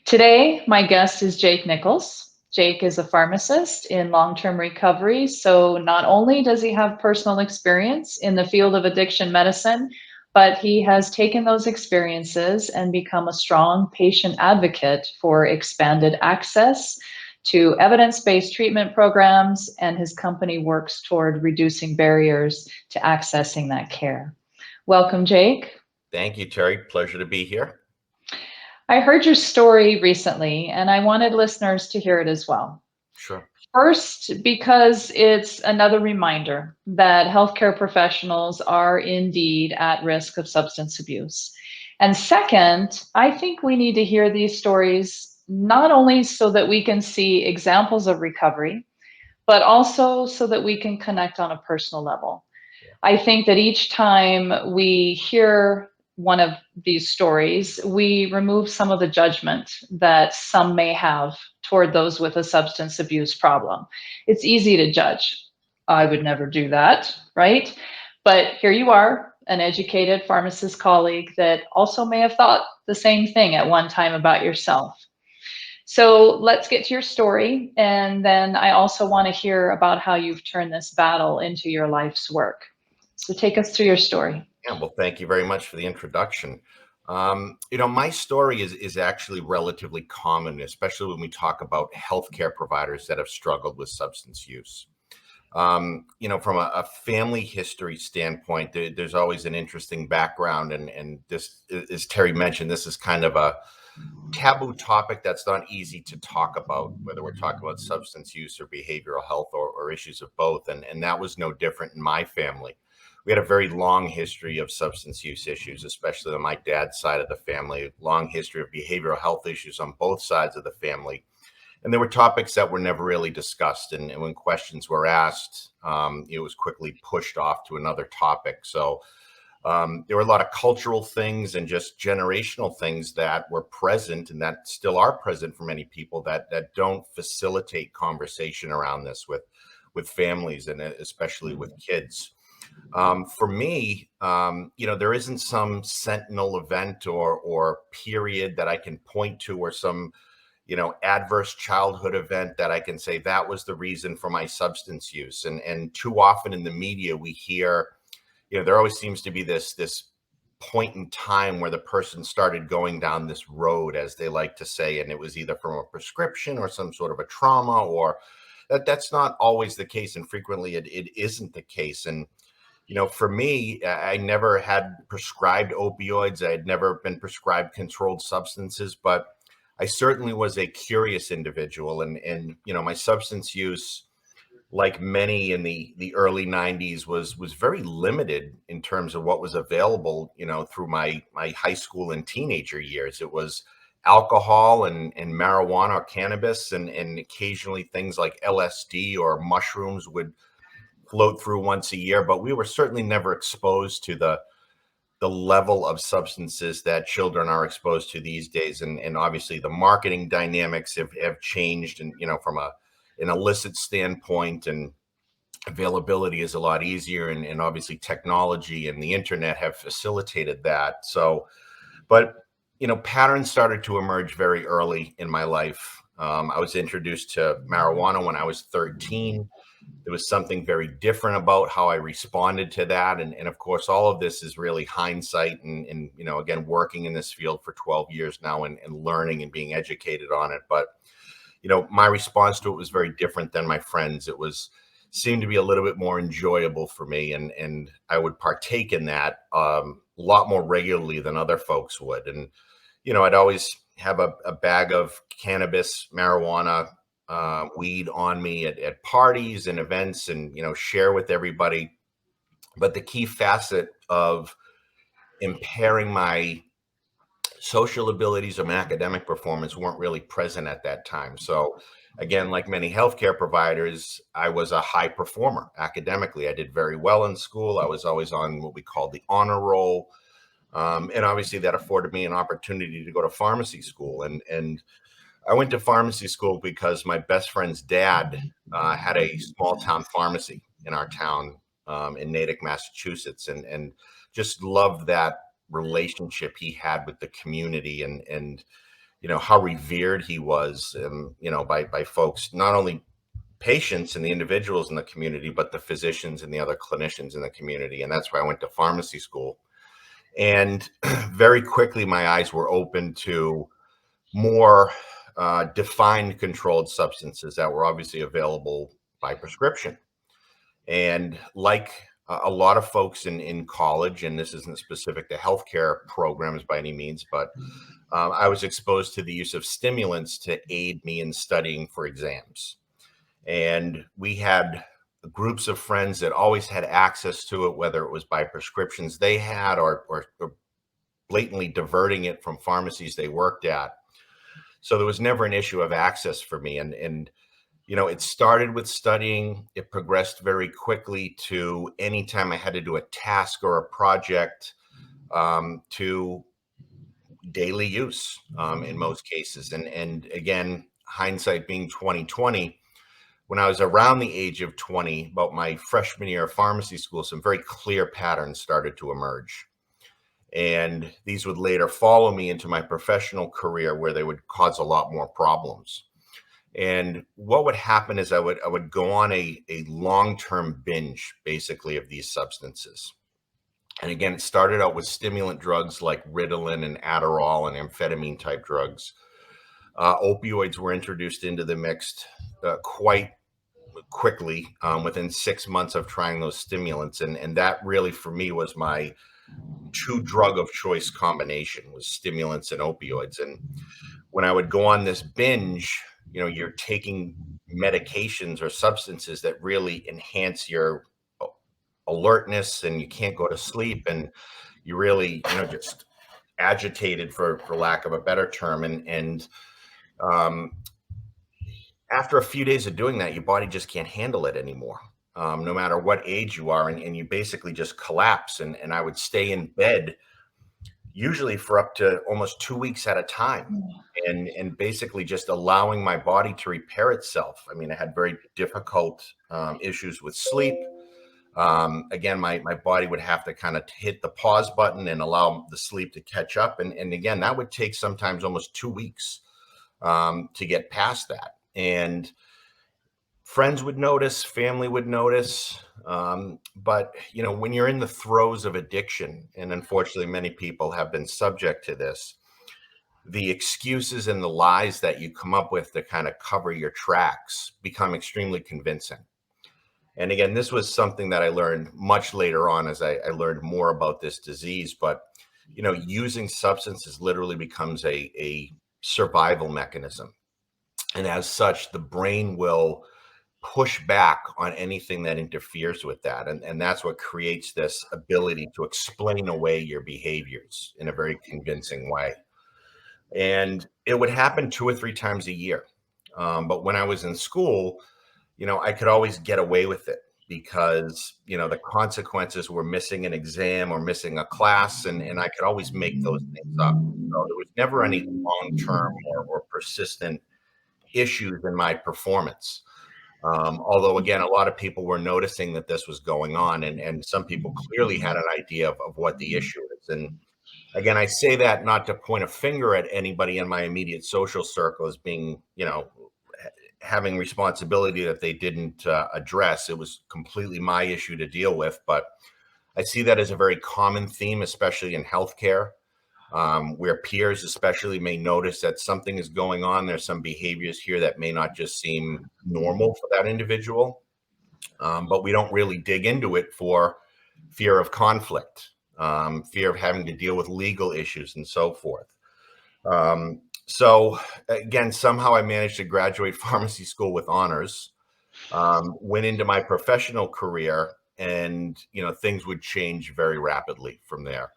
Today, my guest is Jake Nichols. Jake is a pharmacist in long term recovery. So, not only does he have personal experience in the field of addiction medicine, but he has taken those experiences and become a strong patient advocate for expanded access to evidence based treatment programs. And his company works toward reducing barriers to accessing that care. Welcome, Jake. Thank you, Terri. Pleasure to be here. I heard your story recently, and I wanted listeners to hear it as well. Sure. First, because it's another reminder that healthcare professionals are indeed at risk of substance abuse. And second, I think we need to hear these stories not only so that we can see examples of recovery, but also so that we can connect on a personal level. I think that each time we hear one of these stories, we remove some of the judgment that some may have toward those with a substance abuse problem. It's easy to judge. I would never do that, right? But here you are, an educated pharmacist colleague that also may have thought the same thing at one time about yourself. So let's get to your story. And then I also want to hear about how you've turned this battle into your life's work. So take us through your story. Yeah, well, thank you very much for the introduction. My story is actually relatively common, especially when we talk about healthcare providers that have struggled with substance use. From a family history standpoint, there's always an interesting background. And this, as Terri mentioned, this is kind of a taboo topic that's not easy to talk about, whether we're talking about substance use or behavioral health or issues of both. And that was no different in my family. We had a very long history of substance use issues, especially on my dad's side of the family, long history of behavioral health issues on both sides of the family. And there were topics that were never really discussed. And when questions were asked, it was quickly pushed off to another topic. So there were a lot of cultural things and just generational things that were present and that still are present for many people that don't facilitate conversation around this with families and especially with kids. For me, there isn't some sentinel event or period that I can point to or some, adverse childhood event that I can say that was the reason for my substance use. And too often in the media, we hear, there always seems to be this point in time where the person started going down this road, as they like to say, and it was either from a prescription or some sort of a trauma, or that's not always the case. And frequently it isn't the case. And for me, I never had prescribed opioids. I had never been prescribed controlled substances, but I certainly was a curious individual. And my substance use, like many in the early 90s, was very limited in terms of what was available, through my high school and teenager years. It was alcohol and marijuana or cannabis, and occasionally things like LSD or mushrooms would float through once a year, but we were certainly never exposed to the level of substances that children are exposed to these days. And obviously the marketing dynamics have changed, and from an illicit standpoint, and availability is a lot easier, and obviously technology and the internet have facilitated that. So, but patterns started to emerge very early in my life. I was introduced to marijuana when I was 13. There was something very different about how I responded to that. And of course, all of this is really hindsight and again, working in this field for 12 years now and learning and being educated on it. But, my response to it was very different than my friends. It seemed to be a little bit more enjoyable for me. And I would partake in that a lot more regularly than other folks would. And, I'd always have a bag of cannabis, marijuana, weed on me at parties and events, and share with everybody. But the key facet of impairing my social abilities or my academic performance weren't really present at that time. So again, like many healthcare providers, I was a high performer academically. I did very well in school. I was always on what we call the honor roll. And obviously that afforded me an opportunity to go to pharmacy school. And I went to pharmacy school because my best friend's dad had a small town pharmacy in our town, in Natick, Massachusetts, and just loved that relationship he had with the community. And how revered he was, by folks, not only patients and the individuals in the community, but the physicians and the other clinicians in the community. And that's why I went to pharmacy school. And very quickly, my eyes were open to more defined controlled substances that were obviously available by prescription. And like a lot of folks in college, and this isn't specific to healthcare programs by any means, but I was exposed to the use of stimulants to aid me in studying for exams. And we had groups of friends that always had access to it, whether it was by prescriptions they had or blatantly diverting it from pharmacies they worked at. So there was never an issue of access for me. And it started with studying. It progressed very quickly to anytime I had to do a task or a project, to daily use in most cases. And again, hindsight being 2020, when I was around the age of 20, about my freshman year of pharmacy school, some very clear patterns started to emerge. And these would later follow me into my professional career, where they would cause a lot more problems. And what would happen is I would go on a long-term binge, basically, of these substances. And again, it started out with stimulant drugs like Ritalin and Adderall and amphetamine type drugs. Opioids were introduced into the mix quite quickly, within 6 months of trying those stimulants. And that really, for me, was my two drug of choice combination, was stimulants and opioids. And when I would go on this binge, you're taking medications or substances that really enhance your alertness, and you can't go to sleep, and you really, just agitated, for lack of a better term. And after a few days of doing that, your body just can't handle it anymore, no matter what age you are, and you basically just collapse. And I would stay in bed usually for up to almost 2 weeks at a time, and basically just allowing my body to repair itself. I mean, I had very difficult issues with sleep. Again, my body would have to kind of hit the pause button and allow the sleep to catch up. And again, that would take sometimes almost 2 weeks to get past that. And friends would notice, family would notice. But, when you're in the throes of addiction, and unfortunately many people have been subject to this, the excuses and the lies that you come up with to kind of cover your tracks become extremely convincing. And again, this was something that I learned much later on as I learned more about this disease. But, using substances literally becomes a survival mechanism. And as such, the brain will push back on anything that interferes with that. And that's what creates this ability to explain away your behaviors in a very convincing way. And it would happen 2 or 3 times a year. But when I was in school, I could always get away with it because, the consequences were missing an exam or missing a class, and I could always make those things up. So there was never any long-term or persistent issues in my performance. Although, again, a lot of people were noticing that this was going on, and some people clearly had an idea of what the issue is. And again, I say that not to point a finger at anybody in my immediate social circle as being, having responsibility that they didn't address. It was completely my issue to deal with. But I see that as a very common theme, especially in healthcare, where peers especially may notice that something is going on. There's some behaviors here that may not just seem normal for that individual, but we don't really dig into it for fear of conflict, fear of having to deal with legal issues and so forth. So again, somehow I managed to graduate pharmacy school with honors, went into my professional career, and things would change very rapidly from there.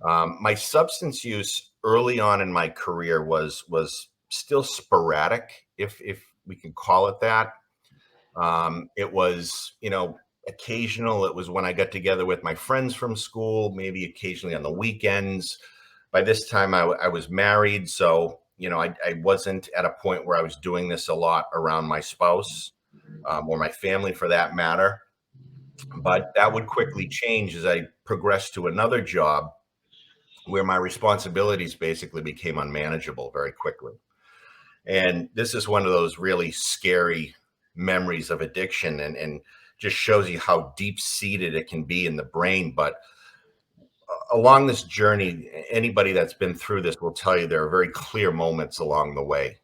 My substance use early on in my career was still sporadic, if we can call it that. It was, occasional. It was when I got together with my friends from school, maybe occasionally on the weekends. By this time, I was married, so I wasn't at a point where I was doing this a lot around my spouse, or my family, for that matter. But that would quickly change as I progressed to another job. where my responsibilities basically became unmanageable very quickly. And this is one of those really scary memories of addiction, and just shows you how deep seated it can be in the brain. But along this journey, anybody that's been through this will tell you there are very clear moments along the way.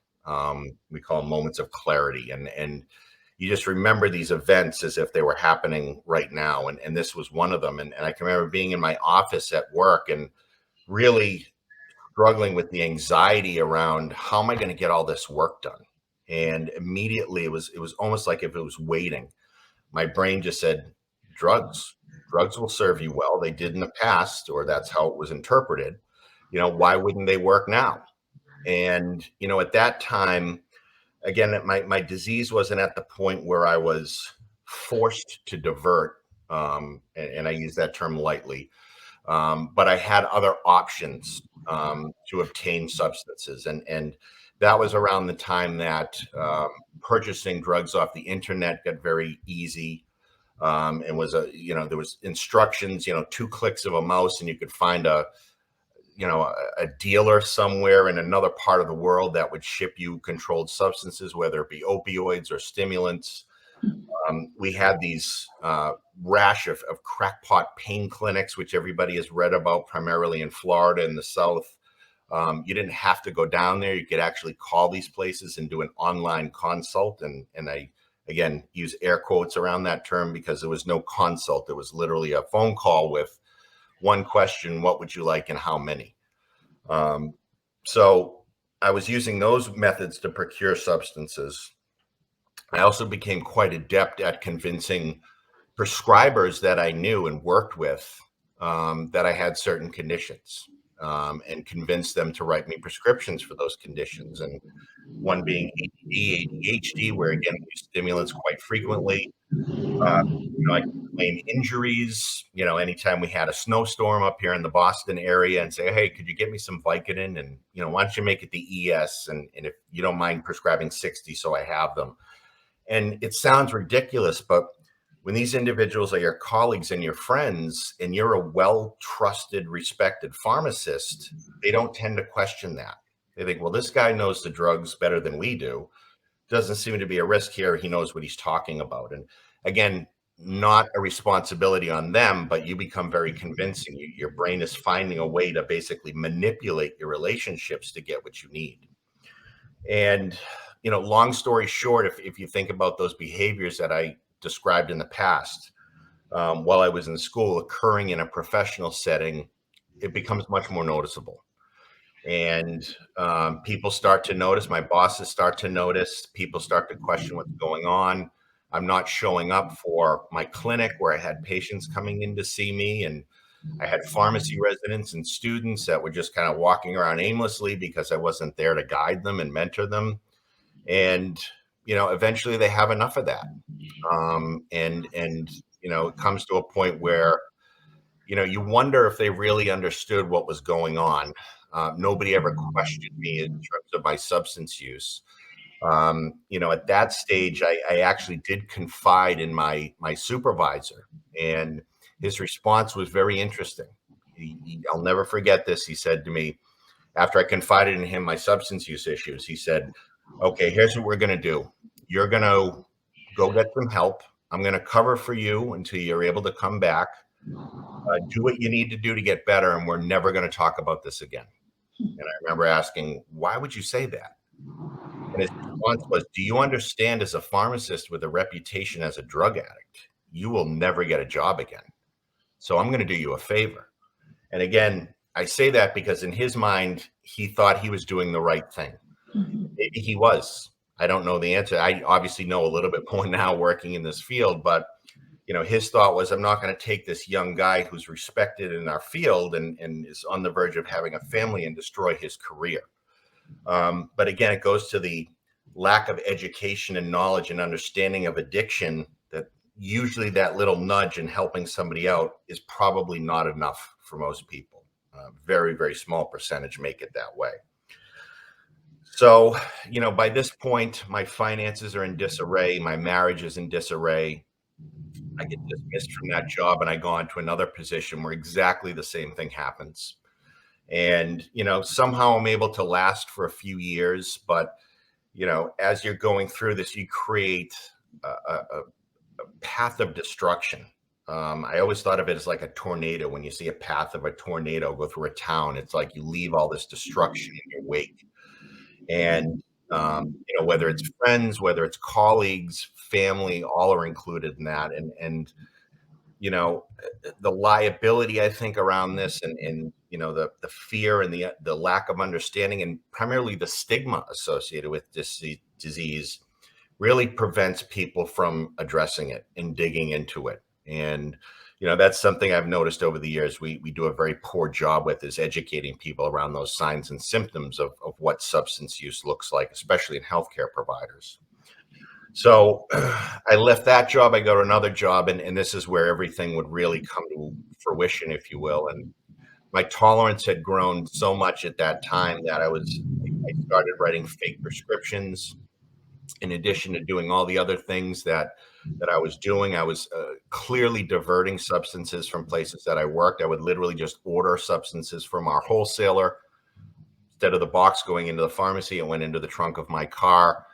We call them moments of clarity, and you just remember these events as if they were happening right now. And this was one of them. And I can remember being in my office at work and really struggling with the anxiety around how am I going to get all this work done. And immediately it was almost like if it was waiting. My brain just said, drugs will serve you well. They did in the past, or that's how it was interpreted. Why wouldn't they work now? And at that time, again, my disease wasn't at the point where I was forced to divert, and I use that term lightly. But I had other options to obtain substances, and that was around the time that purchasing drugs off the internet got very easy. And was there was instructions, 2 clicks of a mouse, and you could find a dealer somewhere in another part of the world that would ship you controlled substances, whether it be opioids or stimulants. We had these rash of crackpot pain clinics, which everybody has read about, primarily in Florida and the South. You didn't have to go down there. You could actually call these places and do an online consult. And I, again, use air quotes around that term because there was no consult. It was literally a phone call with one question: what would you like and how many? So I was using those methods to procure substances. I also became quite adept at convincing prescribers that I knew and worked with that I had certain conditions, and convinced them to write me prescriptions for those conditions. And one being ADD, ADHD, where again, we use stimulants quite frequently. I could claim injuries, anytime we had a snowstorm up here in the Boston area and say, hey, could you get me some Vicodin? And, why don't you make it the ES? And if you don't mind prescribing 60, so I have them. And it sounds ridiculous, but when these individuals are your colleagues and your friends, and you're a well-trusted, respected pharmacist, they don't tend to question that. They think, well, this guy knows the drugs better than we do. Doesn't seem to be a risk here. He knows what he's talking about. And again, not a responsibility on them, but you become very convincing. Your brain is finding a way to basically manipulate your relationships to get what you need. And, long story short, if you think about those behaviors that I described in the past, while I was in school, occurring in a professional setting, it becomes much more noticeable. And people start to notice, my bosses start to notice, people start to question what's going on. I'm not showing up for my clinic where I had patients coming in to see me. And I had pharmacy residents and students that were just kind of walking around aimlessly because I wasn't there to guide them and mentor them. And, eventually they have enough of that. And it comes to a point where, you wonder if they really understood what was going on. Nobody ever questioned me in terms of my substance use. At that stage, I actually did confide in my supervisor, and his response was very interesting. I'll never forget this. He said to me, after I confided in him my substance use issues, he said, okay, here's what we're going to do. You're going to go get some help. I'm going to cover for you until you're able to come back. Do what you need to do to get better, and we're never going to talk about this again. And I remember asking, why would you say that? And his response was, do you understand, as a pharmacist with a reputation as a drug addict, you will never get a job again. So I'm going to do you a favor. And again, I say that because in his mind, he thought he was doing the right thing. Maybe he was. I don't know the answer. I obviously know a little bit more now working in this field, but his thought was, I'm not going to take this young guy who's respected in our field and is on the verge of having a family and destroy his career. But again, it goes to the lack of education and knowledge and understanding of addiction, that usually that little nudge in helping somebody out is probably not enough for most people. Very, very small percentage make it that way. So, by this point, my finances are in disarray. My marriage is in disarray. I get dismissed from that job and I go on to another position where exactly the same thing happens. And, somehow I'm able to last for a few years. But, as you're going through this, you create a path of destruction. I always thought of it as like a tornado. When you see a path of a tornado go through a town, it's like you leave all this destruction in your wake. And, whether it's friends, whether it's colleagues, family, all are included in that. And you know, the liability, I think, around this, and the fear and the lack of understanding, and primarily the stigma associated with this disease, really prevents people from addressing it and digging into it. And that's something I've noticed over the years. We do a very poor job with, is educating people around those signs and symptoms of what substance use looks like, especially in healthcare providers. So I left that job. I got another job, and this is where everything would really come to fruition, if you will. And my tolerance had grown so much at that time that I started writing fake prescriptions. In addition to doing all the other things that I was doing, I was clearly diverting substances from places that I worked. I would literally just order substances from our wholesaler. Instead of the box going into the pharmacy, it went into the trunk of my car.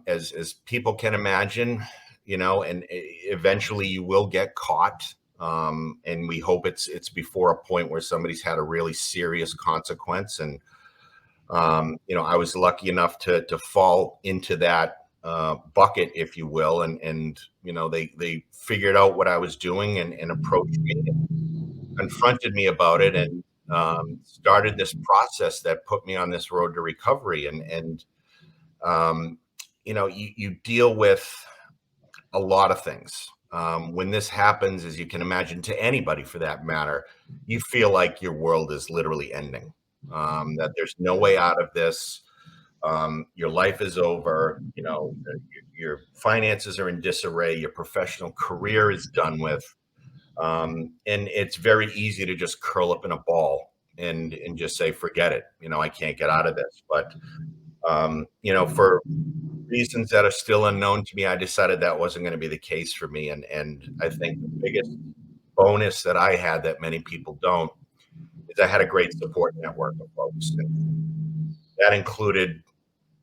As people can imagine, and eventually you will get caught. And we hope it's before a point where somebody's had a really serious consequence. And I was lucky enough to fall into that bucket, if you will, and they figured out what I was doing and approached me and confronted me about it, and started this process that put me on this road to recovery. And you deal with a lot of things. When this happens, as you can imagine, to anybody for that matter, you feel like your world is literally ending, that there's no way out of this. Your life is over. Your finances are in disarray. Your professional career is done with. And it's very easy to just curl up in a ball and just say, forget it. I can't get out of this. But, for reasons that are still unknown to me, I decided that wasn't going to be the case for me. And I think the biggest bonus that I had that many people don't is I had a great support network of folks. And that included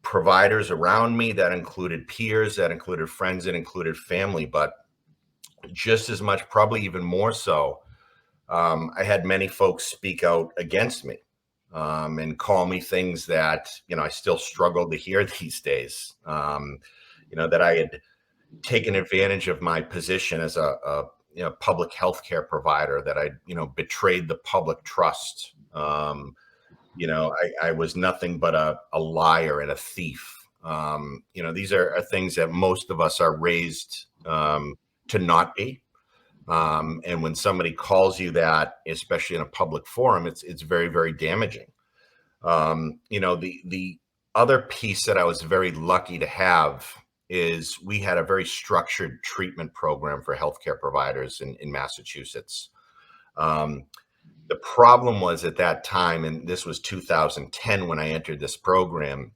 providers around me, that included peers, that included friends, that included family. But just as much, probably even more so, I had many folks speak out against me. And call me things that, I still struggle to hear these days. That I had taken advantage of my position as a public healthcare provider, that I, betrayed the public trust. I was nothing but a liar and a thief. These are things that most of us are raised to not be. And when somebody calls you that, especially in a public forum, it's very, very damaging. The other piece that I was very lucky to have is we had a very structured treatment program for healthcare providers in Massachusetts. The problem was at that time, and this was 2010 when I entered this program,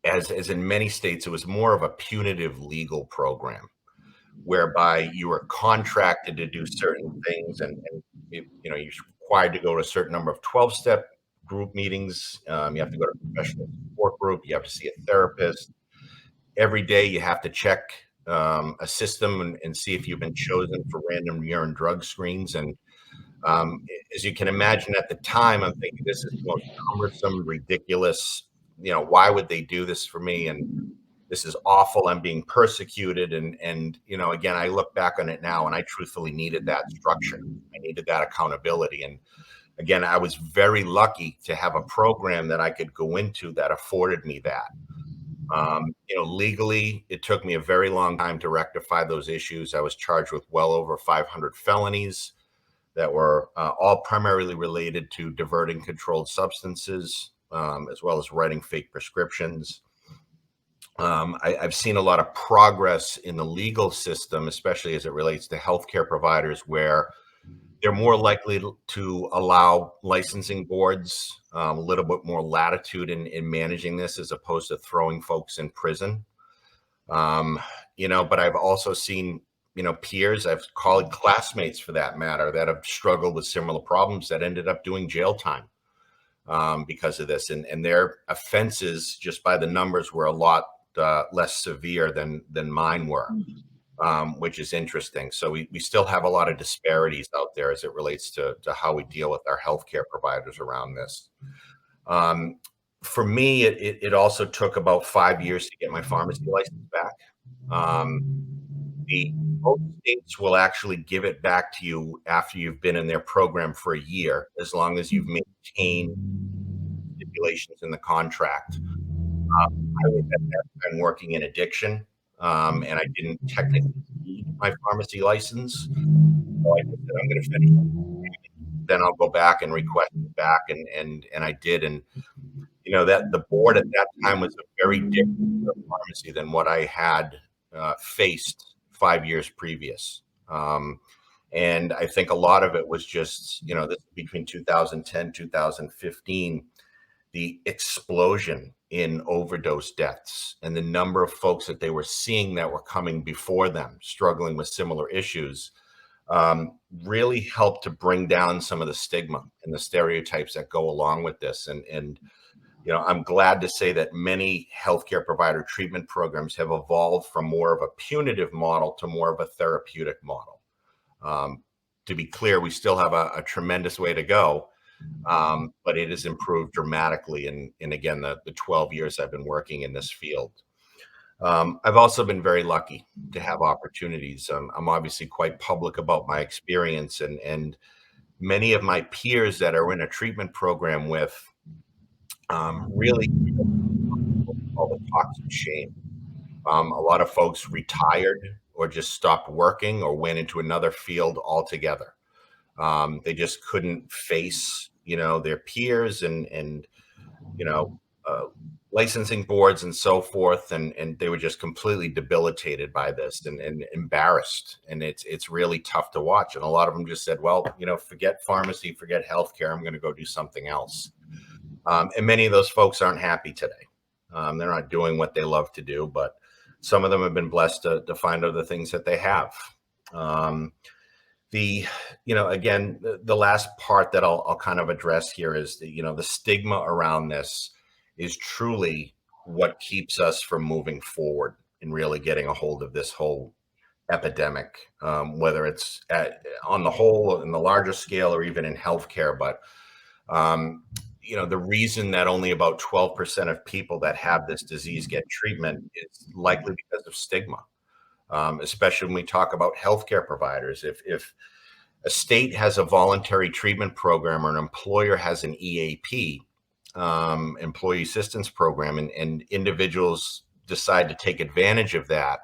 as in many states, it was more of a punitive legal program, whereby you were contracted to do certain things, and you're required to go to a certain number of 12-step group meetings. You have to go to a professional support group. You have to see a therapist. Every day you have to check a system and see if you've been chosen for random urine drug screens. And as you can imagine, at the time, I'm thinking, this is the most cumbersome, ridiculous. Why would they do this for me? And this is awful. I'm being persecuted. And again, I look back on it now, and I truthfully needed that structure. I needed that accountability. And again, I was very lucky to have a program that I could go into that afforded me that. Legally, it took me a very long time to rectify those issues. I was charged with well over 500 felonies that were all primarily related to diverting controlled substances, as well as writing fake prescriptions. I've seen a lot of progress in the legal system, especially as it relates to healthcare providers, where they're more likely to allow licensing boards a little bit more latitude in managing this, as opposed to throwing folks in prison. But I've also seen peers, I've called classmates for that matter, that have struggled with similar problems that ended up doing jail time because of this. And their offenses, just by the numbers, were a lot less severe than mine were, which is interesting. So we still have a lot of disparities out there as it relates to how we deal with our healthcare providers around this. For me, it also took about 5 years to get my pharmacy license back. Most states will actually give it back to you after you've been in their program for a year, as long as you've maintained stipulations in the contract. I was at that time working in addiction, and I didn't technically need my pharmacy license. So I just said, I'm going to finish, then I'll go back and request it back, and I did. And that the board at that time was a very different pharmacy than what I had faced 5 years previous. And I think a lot of it was just, this between 2010, 2015, the explosion in overdose deaths and the number of folks that they were seeing that were coming before them, struggling with similar issues, really helped to bring down some of the stigma and the stereotypes that go along with this. And I'm glad to say that many healthcare provider treatment programs have evolved from more of a punitive model to more of a therapeutic model. To be clear, we still have a tremendous way to go, but it has improved dramatically in again, the 12 years I've been working in this field. I've also been very lucky to have opportunities. I'm obviously quite public about my experience, and many of my peers that are in a treatment program with really all the toxic shame. A lot of folks retired or just stopped working or went into another field altogether. They just couldn't face, their peers and licensing boards and so forth, and they were just completely debilitated by this and embarrassed. And it's really tough to watch. And a lot of them just said, well, forget pharmacy, forget healthcare. I'm going to go do something else. And many of those folks aren't happy today. They're not doing what they love to do, but some of them have been blessed to find other things that they have. Again, the last part that I'll kind of address here is the stigma around this is truly what keeps us from moving forward and really getting a hold of this whole epidemic, whether it's on the whole, in the larger scale, or even in healthcare. But the reason that only about 12% of people that have this disease get treatment is likely because of stigma, especially when we talk about healthcare providers. If a state has a voluntary treatment program or an employer has an EAP, employee assistance program, and individuals decide to take advantage of that,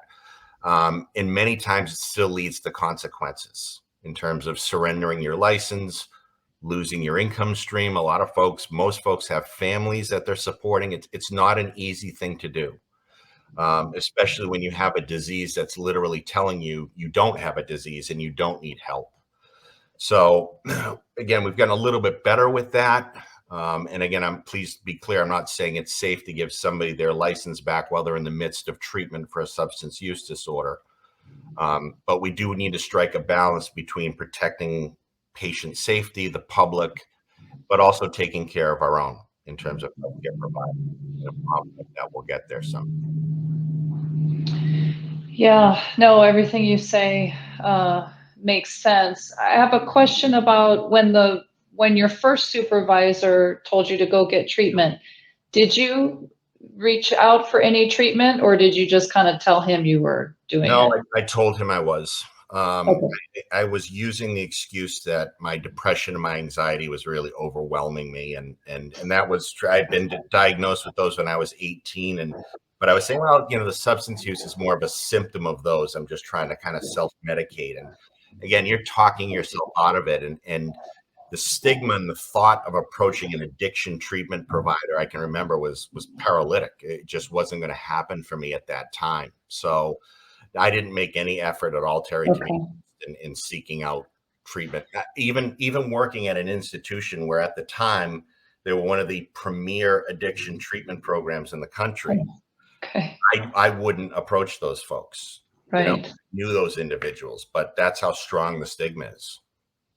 and many times it still leads to consequences in terms of surrendering your license, losing your income stream. Most folks have families that they're supporting. It's not an easy thing to do, especially when you have a disease that's literally telling you you don't have a disease and you don't need help. So again, we've gotten a little bit better with that. And again, please be clear, I'm not saying it's safe to give somebody their license back while they're in the midst of treatment for a substance use disorder. But we do need to strike a balance between protecting patient safety, the public, but also taking care of our own in terms of healthcare providers. That we'll get there some. Yeah, no, everything you say makes sense. I have a question about when your first supervisor told you to go get treatment, did you reach out for any treatment, or did you just kind of tell him you were doing No, it? I told him I was. Okay. I was using the excuse that my depression and my anxiety was really overwhelming me, and that was I'd been diagnosed with those when I was 18, but I was saying, well, the substance use is more of a symptom of those. I'm just trying to kind of self-medicate, and again, you're talking yourself out of it, and the stigma and the thought of approaching an addiction treatment provider, I can remember, was paralytic. It just wasn't going to happen for me at that time. So I didn't make any effort at all, Terri, to be in seeking out treatment. Even working at an institution where at the time they were one of the premier addiction treatment programs in the country, Okay. I wouldn't approach those folks. Right. knew those individuals, but that's how strong the stigma is.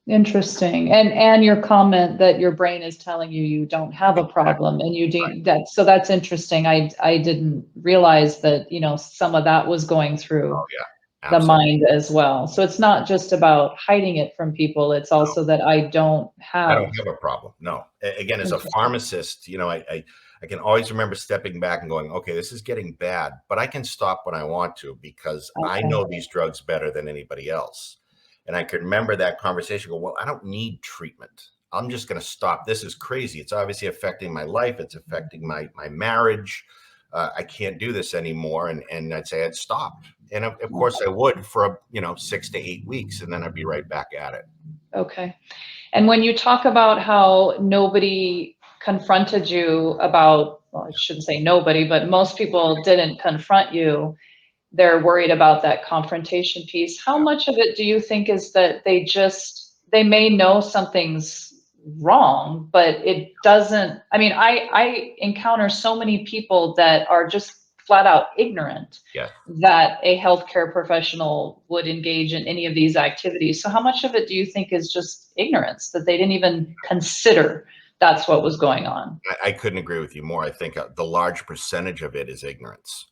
Interesting. And your comment that your brain is telling you you don't have a Exactly. problem and you Right. do that. So that's interesting. I didn't realize that, some of that was going through Oh yeah, the absolutely. mind as well. So it's not just about hiding it from people. It's No, also that I don't I don't have. have a problem. No. Again, as a Interesting. pharmacist, I can always remember stepping back and going, okay, this is getting bad, but I can stop when I want to because I Okay. know these drugs better than anybody else. And I could remember that conversation. Go, well, I don't need treatment. I'm just going to stop. This is crazy. It's obviously affecting my life. It's affecting my marriage. I can't do this anymore. And I'd say I'd stop. And of course I would for 6 to 8 weeks, and then I'd be right back at it. Okay. And when you talk about how nobody confronted you about, well, I shouldn't say nobody, but most people didn't confront you, they're worried about that confrontation piece. How much of it do you think is that they may know something's wrong, but it doesn't, I mean, I encounter so many people that are just flat out ignorant Yeah. that a healthcare professional would engage in any of these activities. So how much of it do you think is just ignorance that they didn't even consider that's what was going on? I couldn't agree with you more. I think the large percentage of it is ignorance.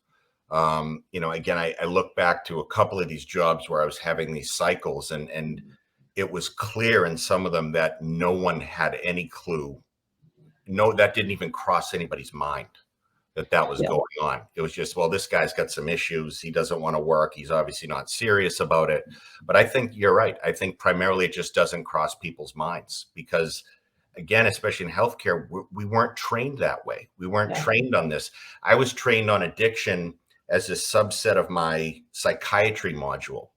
Again, I look back to a couple of these jobs where I was having these cycles, and it was clear in some of them that no one had any clue. No, that didn't even cross anybody's mind that was Yeah. going on. It was just, well, this guy's got some issues. He doesn't want to work. He's obviously not serious about it. But I think you're right. I think primarily it just doesn't cross people's minds because, again, especially in healthcare, we weren't trained that way. We weren't Yeah. trained on this. I was trained on addiction as a subset of my psychiatry module,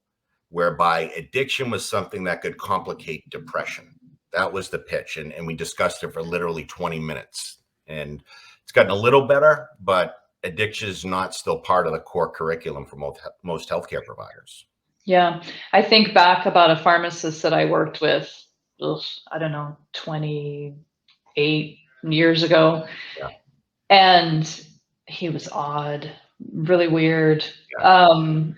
whereby addiction was something that could complicate depression. That was the pitch. And we discussed it for literally 20 minutes. And it's gotten a little better, but addiction is not still part of the core curriculum for most healthcare providers. Yeah. I think back about a pharmacist that I worked with, ugh, I don't know, 28 years ago. Yeah. And he was odd, really weird, Yeah.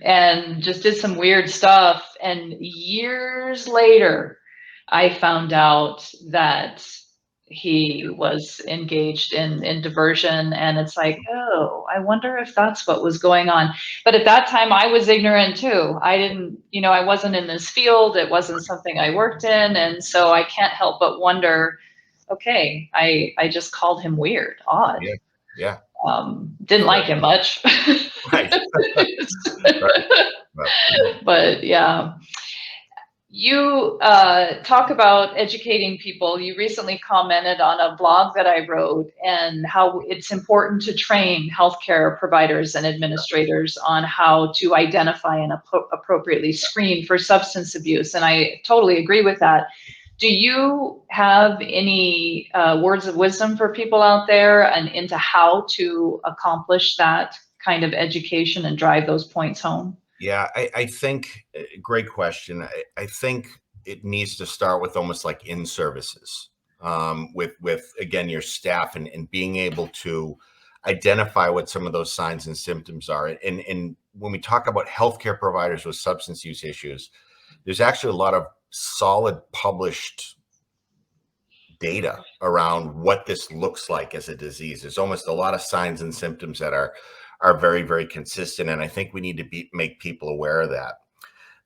and just did some weird stuff. And years later, I found out that he was engaged in diversion. And it's like, oh, I wonder if that's what was going on. But at that time, I was ignorant too. I didn't, I wasn't in this field. It wasn't something I worked in. And so I can't help but wonder, okay, I just called him weird, odd. Yeah. Yeah. Didn't Sure. like him much. Right. Right. But, But yeah. You talk about educating people. You recently commented on a blog that I wrote and how it's important to train healthcare providers and administrators on how to identify and appropriately screen for substance abuse. And I totally agree with that. Do you have any words of wisdom for people out there and into how to accomplish that kind of education and drive those points home? yeah, I think great question. I think it needs to start with almost like in services, with again your staff and being able to identify what some of those signs and symptoms are. And when we talk about healthcare providers with substance use issues, there's actually a lot of solid published data around what this looks like as a disease. There's almost a lot of signs and symptoms that are very, very consistent. And I think we need to make people aware of that.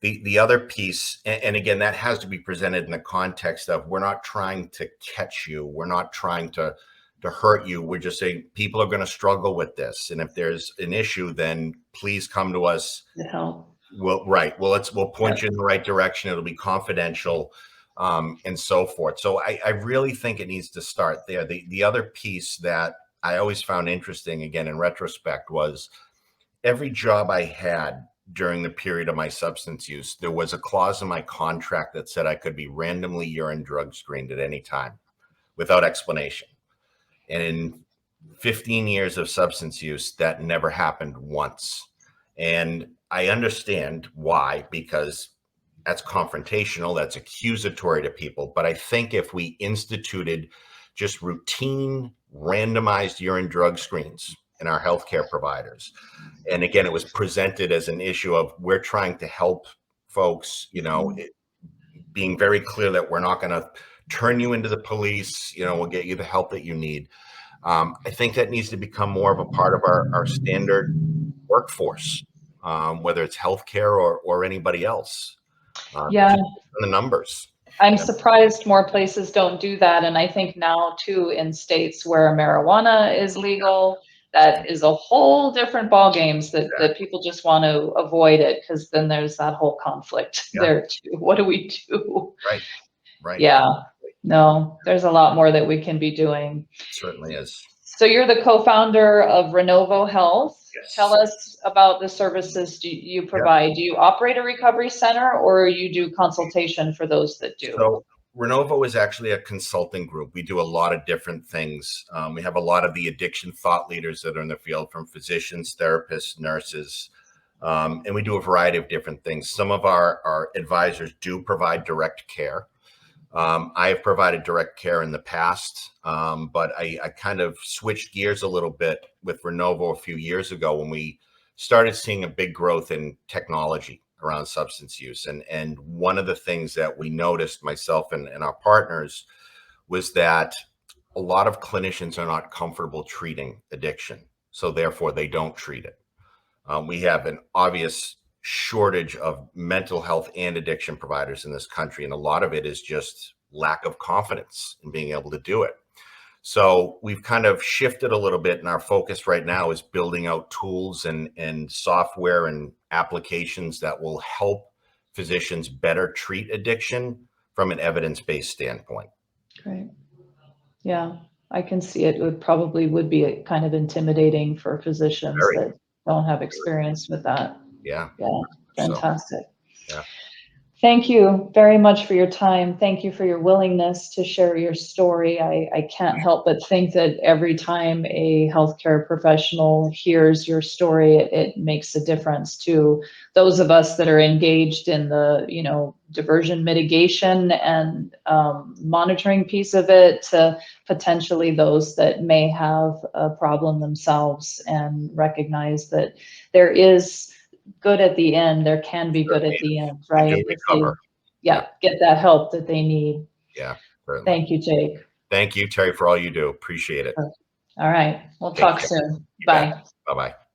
The other piece, and again, that has to be presented in the context of we're not trying to catch you. We're not trying to hurt you. We're just saying people are going to struggle with this. And if there's an issue, then please come to us. To help. Well, right. Well, we'll point you in the right direction. It'll be confidential, and so forth. So I really think it needs to start there. The other piece that I always found interesting, again, in retrospect, was every job I had during the period of my substance use, there was a clause in my contract that said I could be randomly urine drug screened at any time without explanation. And in 15 years of substance use, that never happened once. And I understand why, because that's confrontational, that's accusatory to people. But I think if we instituted just routine randomized urine drug screens in our healthcare providers, And again, it was presented as an issue of we're trying to help folks, being very clear that we're not going to turn you into the police, we'll get you the help that you need. I think that needs to become more of a part of our standard workforce, whether it's healthcare or anybody else. Yeah. The numbers. I'm surprised more places don't do that. And I think now too, in states where marijuana is legal, that is a whole different ball games that people just want to avoid it, because then there's that whole conflict there too. What do we do? Right. Yeah. No, there's a lot more that we can be doing. It certainly is. So you're the co-founder of Renovo Health. Yes. Tell us about the services you provide. Do you operate a recovery center, or you do consultation for those that do? So Renovo is actually a consulting group. We do a lot of different things. We have a lot of the addiction thought leaders that are in the field, from physicians, therapists, nurses, and we do a variety of different things. Some of our advisors do provide direct care. I have provided direct care in the past, but I kind of switched gears a little bit with Renovo a few years ago when we started seeing a big growth in technology around substance use. And one of the things that we noticed, myself and our partners, was that a lot of clinicians are not comfortable treating addiction. So therefore, they don't treat it. We have an obvious shortage of mental health and addiction providers in this country. And a lot of it is just lack of confidence in being able to do it. So we've kind of shifted a little bit, and our focus right now is building out tools and software and applications that will help physicians better treat addiction from an evidence-based standpoint. Great. Yeah, I can see it. It would be kind of intimidating for physicians that don't have experience with that. Yeah. Yeah. Fantastic. So, yeah. Thank you very much for your time. Thank you for your willingness to share your story. I can't help but think that every time a healthcare professional hears your story, it makes a difference to those of us that are engaged in the, diversion mitigation and monitoring piece of it, to potentially those that may have a problem themselves, and recognize that there is good at the end. There can be good at the end, right? If they, get that help that they need. Yeah, certainly. Thank you, Jake. Thank you, Terri, for all you do. Appreciate it. All right. We'll talk soon. Bye. Bye-bye.